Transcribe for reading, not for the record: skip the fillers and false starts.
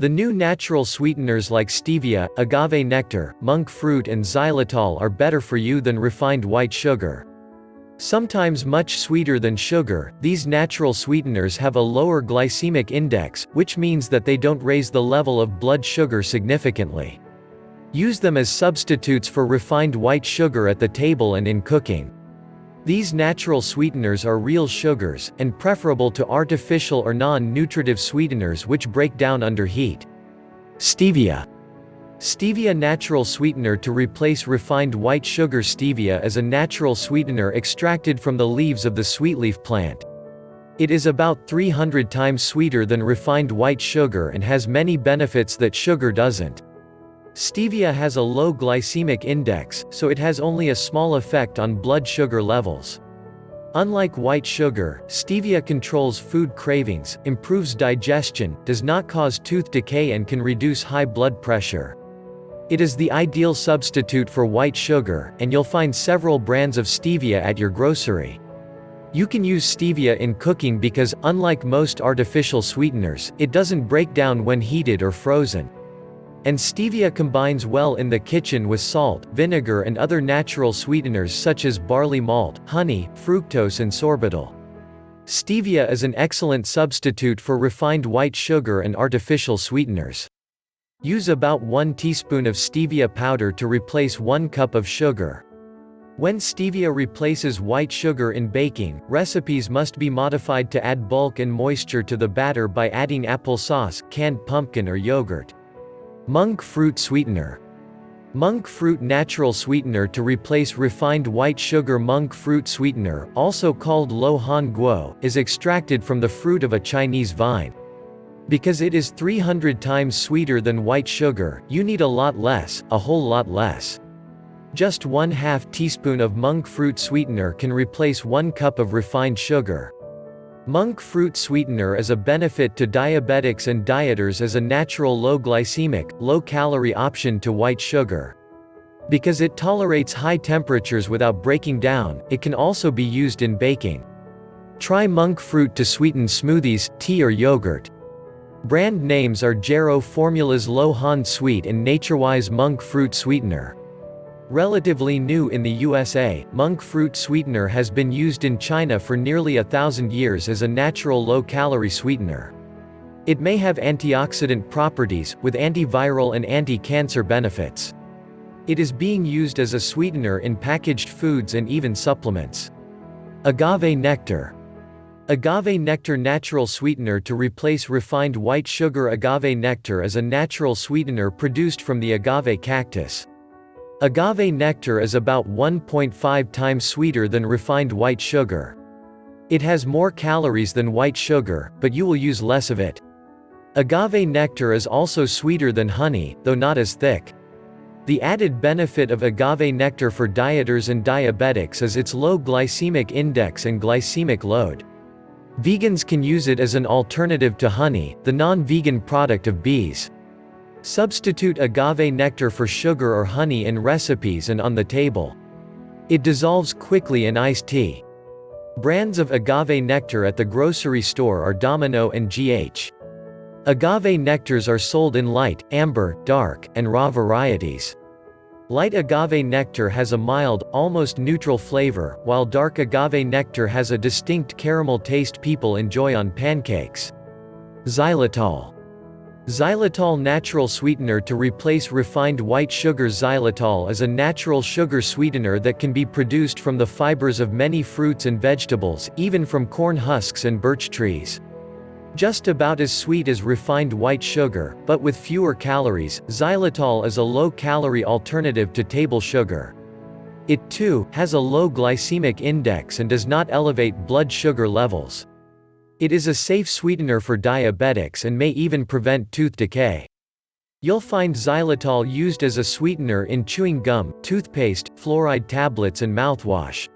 The new natural sweeteners like stevia, agave nectar, monk fruit and xylitol are better for you than refined white sugar. Sometimes much sweeter than sugar, these natural sweeteners have a lower glycemic index, which means that they don't raise the level of blood sugar significantly. Use them as substitutes for refined white sugar at the table and in cooking. These natural sweeteners are real sugars, and preferable to artificial or non-nutritive sweeteners which break down under heat. Stevia. Stevia natural sweetener to replace refined white sugar. Stevia is a natural sweetener extracted from the leaves of the sweetleaf plant. It is about 300 times sweeter than refined white sugar and has many benefits that sugar doesn't. Stevia has a low glycemic index, so it has only a small effect on blood sugar levels. Unlike white sugar, stevia controls food cravings, improves digestion, does not cause tooth decay and can reduce high blood pressure. It is the ideal substitute for white sugar, and you'll find several brands of stevia at your grocery. You can use stevia in cooking because, unlike most artificial sweeteners, it doesn't break down when heated or frozen. And stevia combines well in the kitchen with salt, vinegar and other natural sweeteners such as barley malt, honey, fructose and sorbitol. Stevia is an excellent substitute for refined white sugar and artificial sweeteners. Use about 1 teaspoon of stevia powder to replace 1 cup of sugar. When stevia replaces white sugar in baking, recipes must be modified to add bulk and moisture to the batter by adding applesauce, canned pumpkin or yogurt. Monk fruit sweetener. Monk fruit natural sweetener to replace refined white sugar. Monk fruit sweetener, also called lo han guo, is extracted from the fruit of a Chinese vine. Because it is 300 times sweeter than white sugar, you need a lot less, a whole lot less. Just 1/2 teaspoon of monk fruit sweetener can replace 1 cup of refined sugar. Monk fruit sweetener is a benefit to diabetics and dieters as a natural low-glycemic, low-calorie option to white sugar. Because it tolerates high temperatures without breaking down, it can also be used in baking. Try monk fruit to sweeten smoothies, tea or yogurt. Brand names are Jarrow Formula's Lo Han Sweet and NatureWise Monk Fruit Sweetener. Relatively new in the USA, monk fruit sweetener has been used in China for nearly 1,000 years as a natural low-calorie sweetener. It may have antioxidant properties, with antiviral and anti-cancer benefits. It is being used as a sweetener in packaged foods and even supplements. Agave nectar. Agave nectar natural sweetener to replace refined white sugar. Agave nectar is a natural sweetener produced from the agave cactus. Agave nectar is about 1.5 times sweeter than refined white sugar. It has more calories than white sugar, but you will use less of it. Agave nectar is also sweeter than honey, though not as thick. The added benefit of agave nectar for dieters and diabetics is its low glycemic index and glycemic load. Vegans can use it as an alternative to honey, the non-vegan product of bees. Substitute agave nectar for sugar or honey in recipes and on the table. It dissolves quickly in iced tea. Brands of agave nectar at the grocery store are Domino and GH. Agave nectars are sold in light, amber, dark, and raw varieties. Light agave nectar has a mild, almost neutral flavor, while dark agave nectar has a distinct caramel taste people enjoy on pancakes. Xylitol. Xylitol natural sweetener to replace refined white sugar. Xylitol is a natural sugar sweetener that can be produced from the fibers of many fruits and vegetables, even from corn husks and birch trees. Just about as sweet as refined white sugar, but with fewer calories, xylitol is a low-calorie alternative to table sugar. It, too, has a low glycemic index and does not elevate blood sugar levels. It is a safe sweetener for diabetics and may even prevent tooth decay. You'll find xylitol used as a sweetener in chewing gum, toothpaste, fluoride tablets and mouthwash.